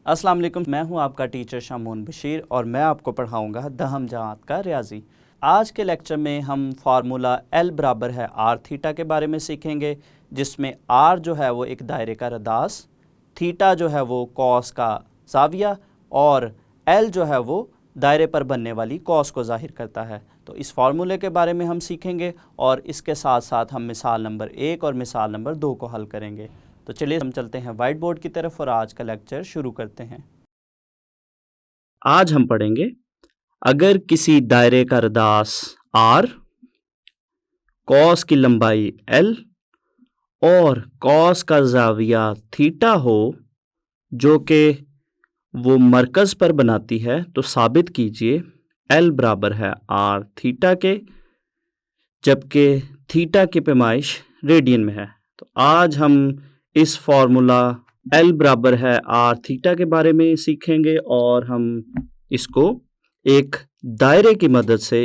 अस्सलाम वालेकुम, मैं हूं आपका टीचर शामून बशीर और मैं आपको पढ़ाऊंगा दहम जमात का रियाजी। आज के लेक्चर में हम फार्मूला L बराबर है आर थीटा के बारे में सीखेंगे, जिसमें आर जो है वो एक दायरे का रदास, थीटा जो है वो कॉस का ज़ाविया और L जो है वो दायरे पर बनने वाली कॉस को ज़ाहिर करता है। तो इस फार्मूले के बारे में हम सीखेंगे और इसके साथ साथ हम मिसाल नंबर 1 और मिसाल नंबर 2 को हल करेंगे। तो चलिए हम चलते हैं वाइट बोर्ड की तरफ और आज का लेक्चर शुरू करते हैं। आज हम पढ़ेंगे, अगर किसी दायरे का रदास R, कॉस की लंबाई L और कॉस का ज़ाविया थीटा हो जो कि वो मरकज़ पर बनाती है, तो साबित कीजिए L बराबर है R थीटा के, जबकि थीटा की पैमाइश रेडियन में है। तो आज हम इस फार्मूला L बराबर है R थीटा के बारे में सीखेंगे और हम इसको एक दायरे की मदद से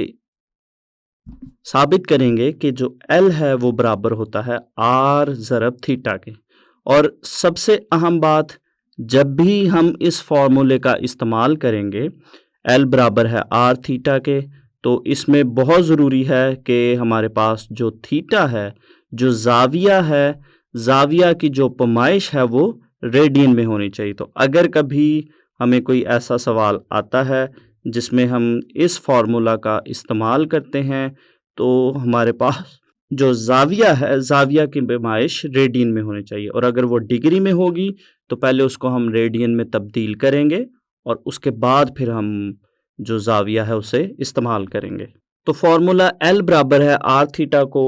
साबित करेंगे कि जो L है वो बराबर होता है R ज़रब थीटा के। और सबसे अहम बात, जब भी हम इस फार्मूले का इस्तेमाल करेंगे L बराबर है R थीटा के, तो इसमें बहुत ज़रूरी है कि हमारे पास जो थीटा है, जो ज़ाविया है, ज़ाविया की जो पैमाइश है वो रेडियन में होनी चाहिए। तो अगर कभी हमें कोई ऐसा सवाल आता है जिसमें हम इस फार्मूला का इस्तेमाल करते हैं, तो हमारे पास जो ज़ाविया है, ज़ाविया की पैमाइश रेडियन में होनी चाहिए, और अगर वो डिग्री में होगी तो पहले उसको हम रेडियन में तब्दील करेंगे और उसके बाद फिर हम जो ज़ाविया है उसे इस्तेमाल करेंगे। तो फार्मूला L बराबर है R थीटा को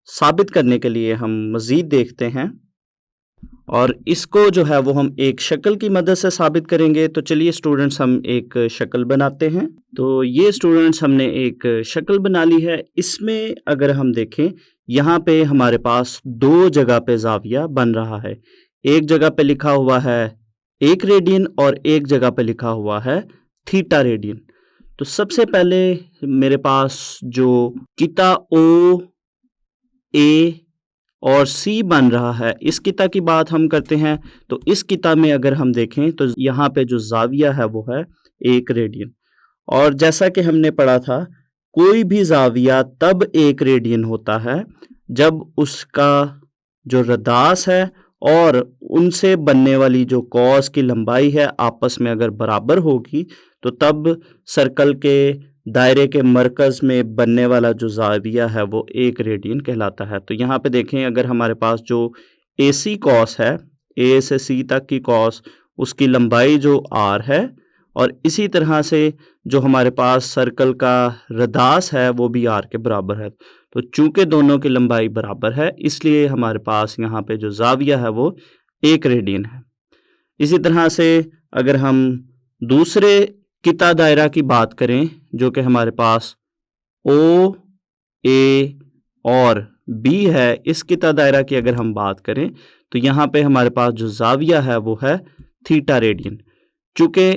साबित करने के लिए हम मज़ीद देखते हैं और इसको जो है वो हम एक शक्ल की मदद से साबित करेंगे। तो चलिए स्टूडेंट्स, हम एक शक्ल बनाते हैं। तो ये स्टूडेंट्स, हमने एक शक्ल बना ली है। इसमें अगर हम देखें, यहाँ पे हमारे पास दो जगह पे ज़ाविया बन रहा है। एक जगह पे लिखा हुआ है 1 रेडियन और एक जगह पे लिखा हुआ है थीटा रेडियन। तो सबसे पहले मेरे पास जो किता O, A और C बन रहा है, इस किता की बात हम करते हैं। तो इस किता में अगर हम देखें तो यहाँ पे जो ज़ाविया है वो है 1 रेडियन, और जैसा कि हमने पढ़ा था, कोई भी ज़ाविया तब 1 रेडियन होता है जब उसका जो रदास है और उनसे बनने वाली जो कॉस की लंबाई है आपस में अगर बराबर होगी, तो तब सर्कल के दायरे के मरकज़ में बनने वाला जो ज़ाविया है वो 1 रेडियन कहलाता है। तो यहाँ पे देखें, अगर हमारे पास जो AC कॉस है, A से C तक की कॉस, उसकी लंबाई जो R है, और इसी तरह से जो हमारे पास सर्कल का रदास है वो भी R के बराबर है। तो चूंकि दोनों की लंबाई बराबर है, इसलिए हमारे पास यहाँ पे जो ज़ाविया है वो 1 रेडियन है। इसी तरह से अगर हम दूसरे किता दायरा की बात करें, जो कि हमारे पास O, A और B है, इस किता दायरा की अगर हम बात करें तो यहाँ पे हमारे पास जो ज़ाविया है वो है थीटा रेडियन। चूँकि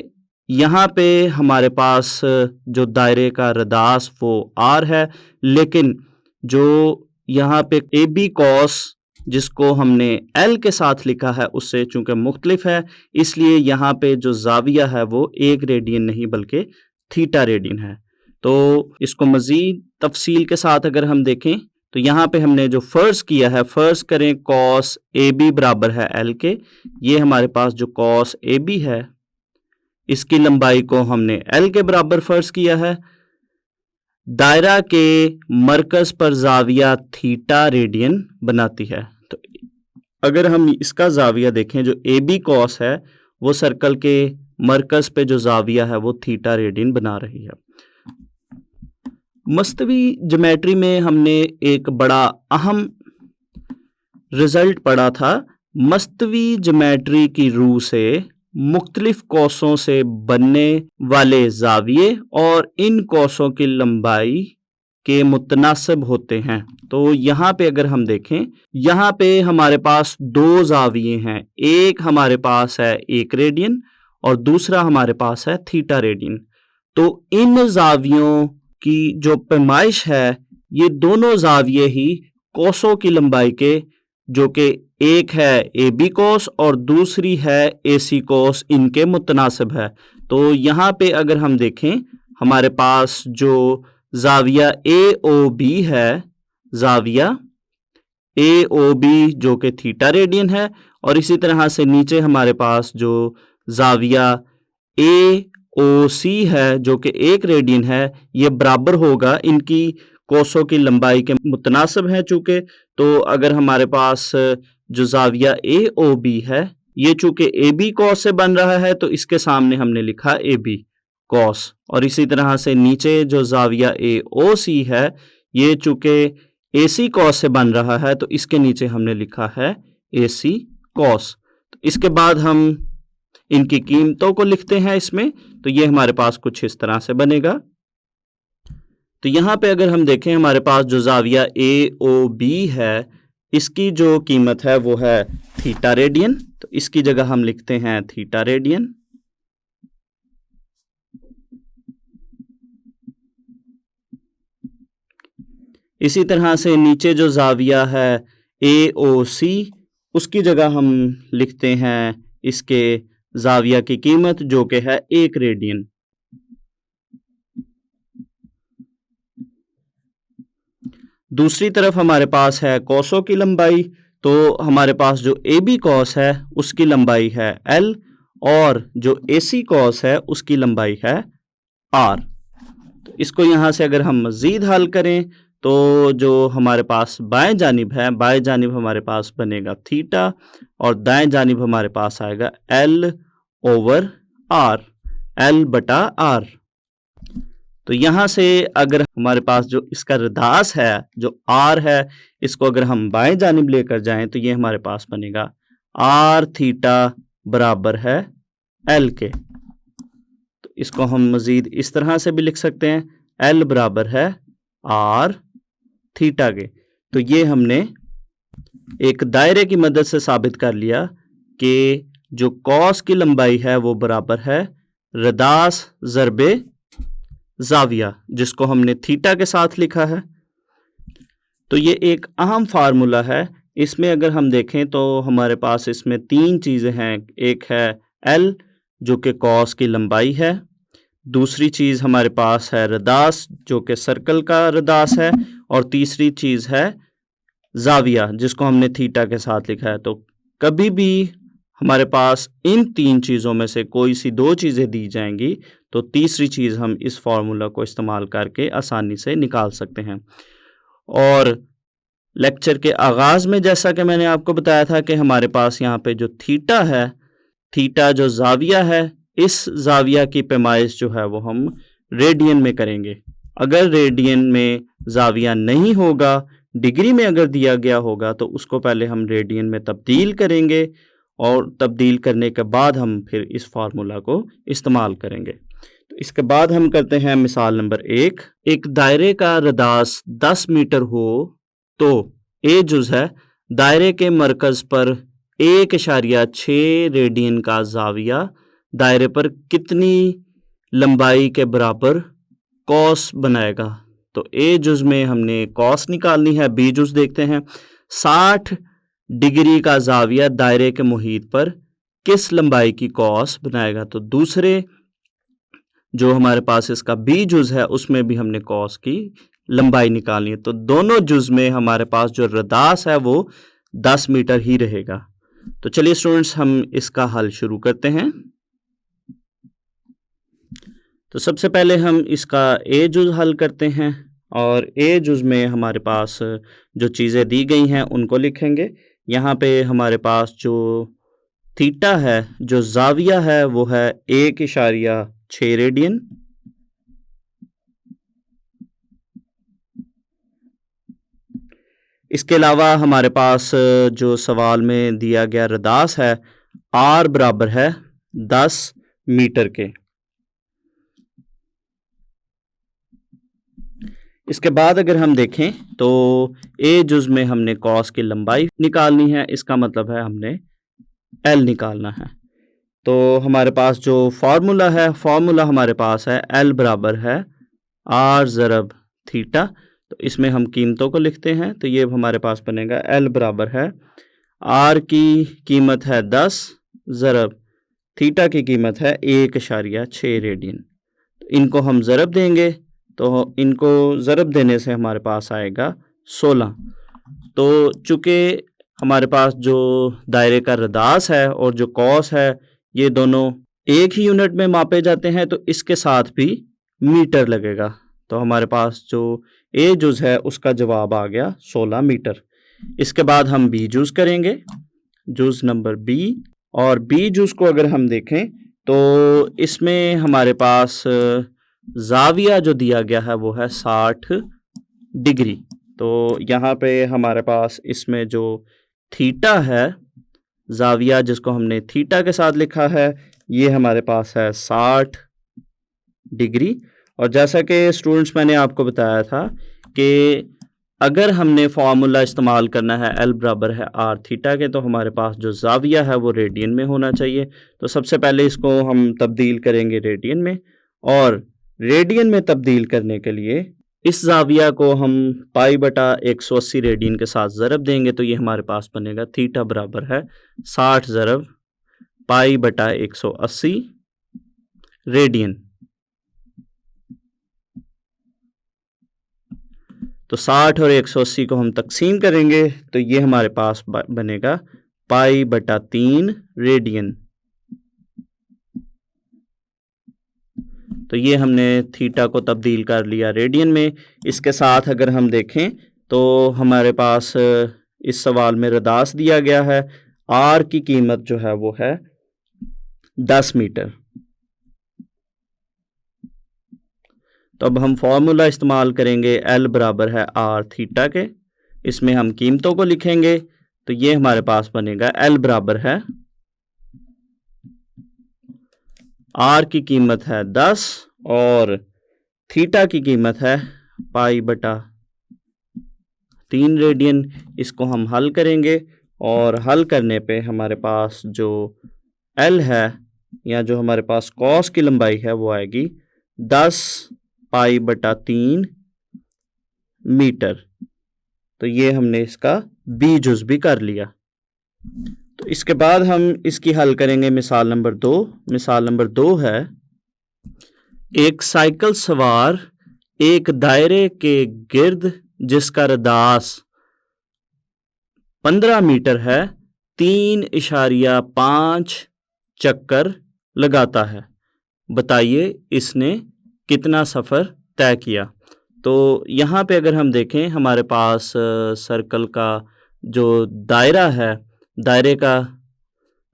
यहाँ पे हमारे पास जो दायरे का रदास वो R है, लेकिन जो यहाँ पे AB कॉस जिसको हमने L के साथ लिखा है उससे चूँकि मुख्तलिफ है, इसलिए यहाँ पे जो ज़ाविया है वो 1 रेडियन नहीं बल्कि थीटा रेडियन है। तो इसको मज़ीद तफसील के साथ अगर हम देखें, तो यहाँ पे हमने जो फ़र्ज़ किया है, फ़र्ज़ करें कॉस AB बराबर है L के। ये हमारे पास जो कॉस AB है, इसकी लंबाई को हमने L के बराबर फ़र्ज़ किया है। दायरा के मरकज़ पर ज़ाविया थीटा रेडियन बनाती है। तो अगर हम इसका ज़ाविया देखें, जो AB कॉस है वो सर्कल के मरकज़ पे जो ज़ाविया है वो थीटा रेडियन बना रही है। मस्तवी ज्योमेट्री में हमने एक बड़ा अहम रिज़ल्ट पढ़ा था। मस्तवी ज्योमेट्री की रूह से मुख्तलिफ कौसों से बनने वाले ज़ाविये और इन कौसों की लंबाई के मुतनासिब होते हैं। तो यहाँ पे अगर हम देखें, यहाँ पे हमारे पास दो ज़ाविये हैं। एक हमारे पास है 1 रेडियन और दूसरा हमारे पास है थीटा रेडियन। तो इन ज़ावियों की जो पैमाइश है, ये दोनों ज़ाविये ही कौसों की लंबाई के जो कि एक है ए बी कॉस और दूसरी है ए सी कॉस, इनके मुतनासिब है। तो यहाँ पे अगर हम देखें हमारे पास जो जाविया ए ओ बी है, जाविया ए ओ बी जो कि थीटा रेडियन है, और इसी तरह से नीचे हमारे पास जो जाविया ए ओ सी है जो कि 1 रेडियन है, ये बराबर होगा इनकी कोसों की लंबाई के मुतनासिब है चूँकि। तो अगर हमारे पास जो जाविया ए ओ बी है ये चूँकि ए बी कॉस से बन रहा है तो इसके सामने हमने लिखा ए बी कॉस, और इसी तरह से नीचे जो जाविया ए ओ सी है ये चूँकि ए सी कॉस से बन रहा है तो इसके नीचे हमने लिखा है ए सी कॉस। तो इसके बाद हम इनकी कीमतों को लिखते हैं इसमें, तो ये हमारे पास कुछ इस तरह से बनेगा। तो यहाँ पे अगर हम देखें हमारे पास जो जाविया ए ओ बी है इसकी जो कीमत है वो है थीटा रेडियन, तो इसकी जगह हम लिखते हैं थीटा रेडियन। इसी तरह से नीचे जो जाविया है ए ओ सी उसकी जगह हम लिखते हैं इसके जाविया की कीमत जो कि है 1 रेडियन। दूसरी तरफ हमारे पास है कॉसों की लंबाई, तो हमारे पास जो ए बी कॉस है उसकी लंबाई है L और जो ए सी कॉस है उसकी लंबाई है R। तो इसको यहाँ से अगर हम मज़ीद हल करें तो जो हमारे पास बाएं जानिब है, बाएं जानिब हमारे पास बनेगा थीटा और दाएं जानिब हमारे पास आएगा L ओवर R, L बटा R। तो यहाँ से अगर हमारे पास जो इसका रदास है जो R है इसको अगर हम बाएं जानिब लेकर जाएं तो ये हमारे पास बनेगा R थीटा बराबर है L के। तो इसको हम मज़ीद इस तरह से भी लिख सकते हैं, L बराबर है R थीटा के। तो ये हमने एक दायरे की मदद से साबित कर लिया कि जो कॉस की लंबाई है वो बराबर है रदास ज़रबे जाविया, जिसको हमने थीटा के साथ लिखा है। तो ये एक अहम फार्मूला है। इसमें अगर हम देखें तो हमारे पास इसमें 3 चीज़ें हैं। एक है L जो कि कॉस की लंबाई है, दूसरी चीज़ हमारे पास है रदास जो कि सर्कल का रदास है, और तीसरी चीज़ है जाविया जिसको हमने थीटा के साथ लिखा है। तो कभी भी हमारे पास इन 3 चीज़ों में से कोई सी 2 चीज़ें दी जाएंगी तो तीसरी चीज़ हम इस फार्मूला को इस्तेमाल करके आसानी से निकाल सकते हैं। और लेक्चर के आगाज़ में जैसा कि मैंने आपको बताया था कि हमारे पास यहाँ पे जो थीटा है, थीटा जो जाविया है, इस जाविया की पैमाइश जो है वो हम रेडियन में करेंगे। अगर रेडियन में जाविया नहीं होगा, डिग्री में अगर दिया गया होगा तो उसको पहले हम रेडियन में तब्दील करेंगे और तब्दील करने के बाद हम फिर इस फार्मूला को इस्तेमाल करेंगे। तो इसके बाद हम करते हैं मिसाल नंबर 1। एक दायरे का रदास 10 मीटर हो तो ए जुज़ है दायरे के मरकज़ पर 1.6 रेडियन का जाविया दायरे पर कितनी लंबाई के बराबर कॉस बनाएगा। तो ए जुज़ में हमने कॉस निकालनी है। बी जुज़ देखते हैं 60 डिग्री का जाविया दायरे के मुहीत पर किस लंबाई की कॉस बनाएगा। तो दूसरे जो हमारे पास इसका बी जुज़ है उसमें भी हमने कॉस की लंबाई निकालनी है। तो दोनों जुज़ में हमारे पास जो रदास है वो 10 मीटर ही रहेगा। तो चलिए स्टूडेंट्स हम इसका हल शुरू करते हैं। तो सबसे पहले हम इसका ए जुज़ हल करते हैं और ए जुज़ में हमारे पास जो चीज़ें दी गई हैं उनको लिखेंगे। यहाँ पे हमारे पास जो थीटा है, जो जाविया है वो है 1.6 रेडियन। इसके अलावा हमारे पास जो सवाल में दिया गया रदास है R बराबर है 10 मीटर के। इसके बाद अगर हम देखें तो ए जुज़ में हमने कॉस की लंबाई निकालनी है, इसका मतलब है हमने L निकालना है। तो हमारे पास जो फार्मूला है, फार्मूला हमारे पास है L बराबर है R ज़रब थीटा। तो इसमें हम कीमतों को लिखते हैं, तो ये हमारे पास बनेगा L बराबर है R की कीमत है 10 ज़रब थीटा की कीमत है 1.6 रेडियन। इनको हम ज़रब देंगे, तो इनको ज़रब देने से हमारे पास आएगा 16। तो चूँकि हमारे पास जो दायरे का रदास है और जो कॉस है ये दोनों एक ही यूनिट में मापे जाते हैं, तो इसके साथ भी मीटर लगेगा। तो हमारे पास जो ए जुज़ है उसका जवाब आ गया 16 मीटर। इसके बाद हम बी जुज़ करेंगे, जुज़ नंबर बी। और बी जुज़ को अगर हम देखें तो इसमें हमारे पास ज़ाविया जो दिया गया है वो है 60 डिग्री। तो यहाँ पे हमारे पास इसमें जो थीटा है, ज़ाविया जिसको हमने थीटा के साथ लिखा है, ये हमारे पास है 60 डिग्री। और जैसा कि स्टूडेंट्स मैंने आपको बताया था कि अगर हमने फार्मूला इस्तेमाल करना है L बराबर है R थीटा के, तो हमारे पास जो ज़ाविया है वो रेडियन में होना चाहिए। तो सबसे पहले इसको हम तब्दील करेंगे रेडियन में, और रेडियन में तब्दील करने के लिए इस ज़ाविया को हम पाई बटा 180 रेडियन के साथ ज़रब देंगे, तो ये हमारे पास बनेगा थीटा बराबर है 60 ज़रब पाई बटा 180 रेडियन। तो 60 और 180 को हम तकसीम करेंगे, तो ये हमारे पास बनेगा पाई बटा 3 रेडियन। तो ये हमने थीटा को तब्दील कर लिया रेडियन में। इसके साथ अगर हम देखें तो हमारे पास इस सवाल में रदास दिया गया है, आर की कीमत जो है वो है 10 मीटर। तो अब हम फॉर्मूला इस्तेमाल करेंगे L बराबर है R थीटा के, इसमें हम कीमतों को लिखेंगे। तो ये हमारे पास बनेगा L बराबर है R की कीमत है 10 और थीटा की कीमत है पाई बटा 3 रेडियन। इसको हम हल करेंगे और हल करने पे हमारे पास जो L है या जो हमारे पास कॉस की लंबाई है वो आएगी 10 पाई बटा 3 मीटर। तो ये हमने इसका बी जुज़ भी कर लिया। तो इसके बाद हम इसकी हल करेंगे मिसाल नंबर 2। मिसाल नंबर 2 है, एक साइकिल सवार एक दायरे के गिर्द जिसका रदास 15 मीटर है 3.5 चक्कर लगाता है। बताइए इसने कितना सफ़र तय किया। तो यहाँ पे अगर हम देखें हमारे पास सर्कल का जो दायरा है, दायरे का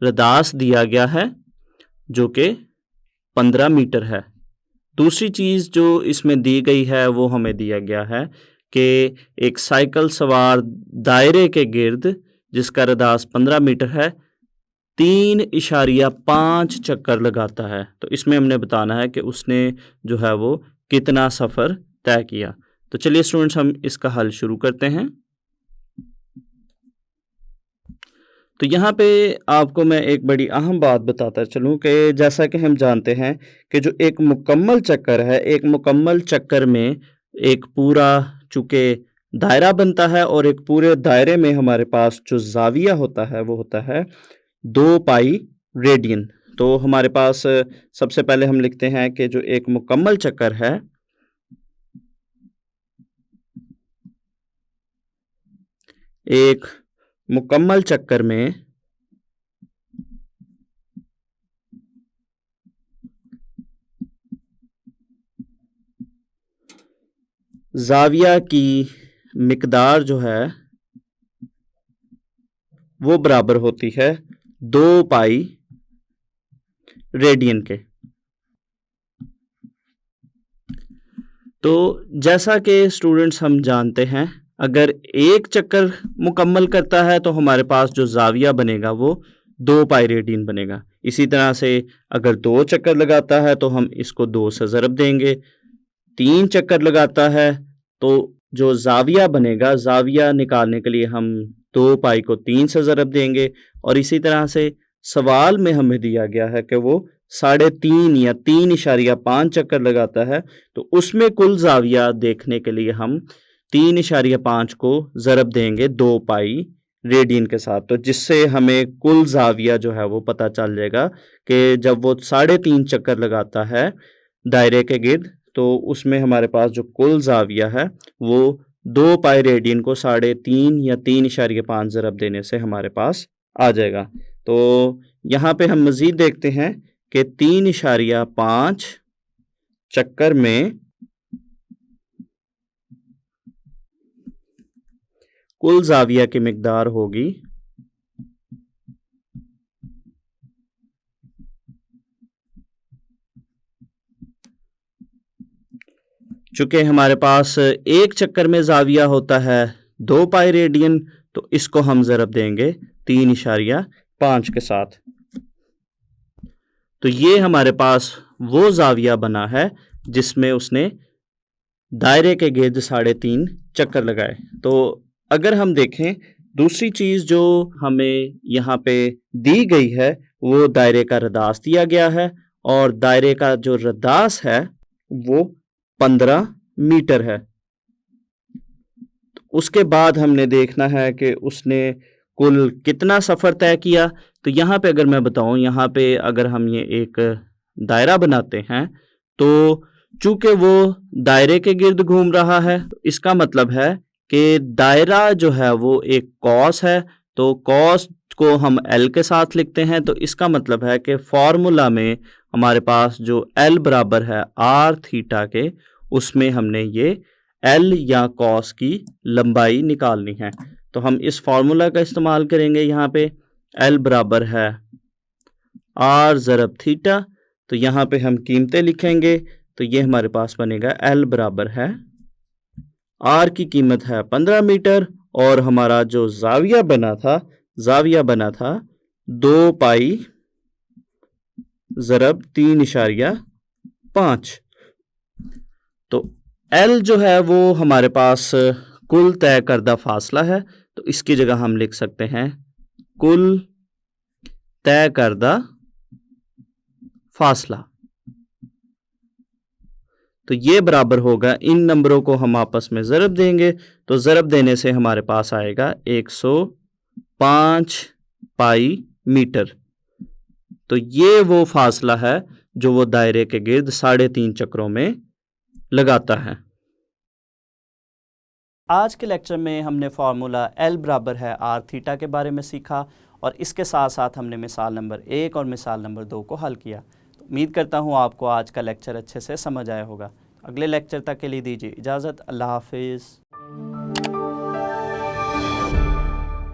रदास दिया गया है जो कि 15 मीटर है। दूसरी चीज़ जो इसमें दी गई है वो हमें दिया गया है कि एक साइकिल सवार दायरे के गिर्द जिसका रदास 15 मीटर है 3.5 चक्कर लगाता है। तो इसमें हमने बताना है कि उसने जो है वो कितना सफ़र तय किया। तो चलिए स्टूडेंट्स हम इसका हल शुरू करते हैं। तो यहाँ पे आपको मैं एक बड़ी अहम बात बताता चलूँ कि जैसा कि हम जानते हैं कि जो एक मुकम्मल चक्कर है, एक मुकम्मल चक्कर में एक पूरा चूँकि दायरा बनता है और एक पूरे दायरे में हमारे पास जो ज़ाविया होता है वो होता है 2 पाई रेडियन। तो हमारे पास सबसे पहले हम लिखते हैं कि जो एक मुकम्मल चक्कर है, एक मुकम्मल चक्कर में ज़ाविया की मिकदार जो है वो बराबर होती है 2 पाई रेडियन के। तो जैसा कि स्टूडेंट्स हम जानते हैं अगर एक चक्कर मुकम्मल करता है तो हमारे पास जो ज़ाविया बनेगा वो 2 पाई रेडियन बनेगा। इसी तरह से अगर 2 चक्कर लगाता है तो हम इसको 2 से ज़रब देंगे। 3 चक्कर लगाता है तो जो ज़ाविया बनेगा, ज़ाविया निकालने के लिए हम 2 पाई को 3 से ज़रब देंगे। और इसी तरह से सवाल में हमें दिया गया है कि वो 3.5 या 3.5 चक्कर लगाता है, तो उसमें कुल ज़ाविया देखने के लिए हम 3.5 को ज़रब देंगे 2 पाई रेडियन के साथ, तो जिससे हमें कुल ज़ाविया जो है वो पता चल जाएगा कि जब वो 3.5 चक्कर लगाता है दायरे के गिर्द, तो उसमें हमारे पास जो कुल ज़ाविया है वो 2 पाई रेडियन को 3.5 या 3.5 ज़रब देने से हमारे पास आ जाएगा। तो यहाँ पे हम मज़ीद देखते हैं कि 3.5 चक्कर में कुल ज़ाविया की मिकदार होगी चूँकि हमारे पास एक चक्कर में ज़ाविया होता है 2 पाई रेडियन, तो इसको हम ज़रब देंगे 3.5 के साथ। तो ये हमारे पास वो ज़ाविया बना है जिसमें उसने दायरे के गिर्द 3.5 चक्कर लगाए। तो अगर हम देखें, दूसरी चीज़ जो हमें यहाँ पे दी गई है वो दायरे का रदास दिया गया है, और दायरे का जो रदास है वो 15 मीटर है। उसके बाद हमने देखना है कि उसने कुल कितना सफ़र तय किया। तो यहाँ पे अगर मैं बताऊँ, यहाँ पे अगर हम ये एक दायरा बनाते हैं, तो चूँकि वो दायरे के गिर्द घूम रहा है, तो इसका मतलब है कि दायरा जो है वो एक कॉस है, तो कॉस को हम एल के साथ लिखते हैं। तो इसका मतलब है कि फार्मूला में हमारे पास जो एल बराबर है आर थीटा के, उसमें हमने ये एल या कॉस की लंबाई निकालनी है। तो हम इस फार्मूला का इस्तेमाल करेंगे। यहाँ पे एल बराबर है आर ज़रब थीटा, तो यहाँ पे हम कीमतें लिखेंगे। तो ये हमारे पास बनेगा एल बराबर है, आर की कीमत है 15 मीटर, और हमारा जो ज़ाविया बना था 2 पाई ज़रब 3.5। तो एल जो है वो हमारे पास कुल तय करदा फासला है, तो इसकी जगह हम लिख सकते हैं कुल तय करदा फासला। तो ये बराबर होगा, इन नंबरों को हम आपस में ज़रब देंगे, तो ज़रब देने से हमारे पास आएगा 105 पाई मीटर। तो ये वो फासला है जो वो दायरे के गिर्द 3.5 चक्रों में लगाता है। आज के लेक्चर में हमने फार्मूला एल बराबर है आर थीटा के बारे में सीखा, और इसके साथ साथ हमने मिसाल नंबर 1 और मिसाल नंबर 2 को हल किया। उम्मीद करता हूँ आपको आज का लेक्चर अच्छे से समझ आया होगा। अगले लेक्चर तक के लिए दीजिए इजाज़त। अल्लाह हाफिज़।